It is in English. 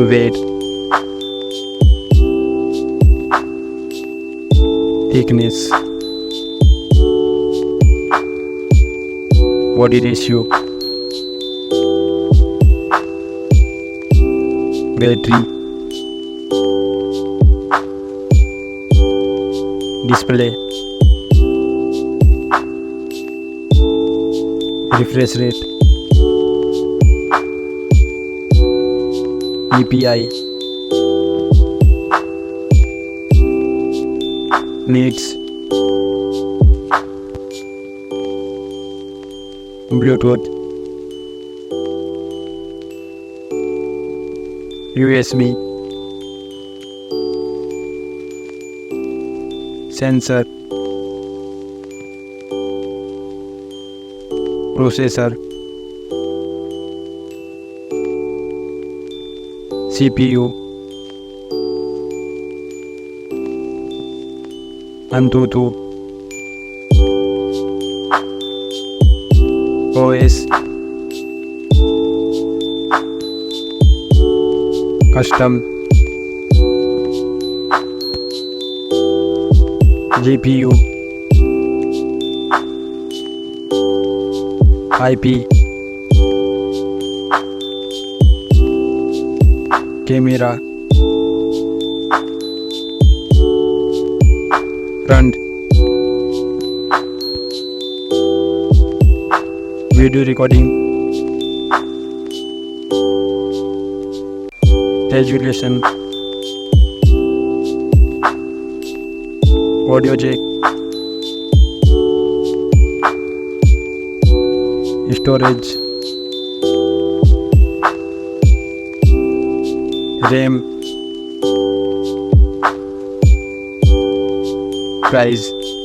weight, thickness, body ratio, battery, display, refresh rate, PPI, needs, Bluetooth, USB, sensor, processor, CPU, Antutu, OS, custom, GPU, IP, camera, front, video recording, resolution, audio jack, storage, RAM, price.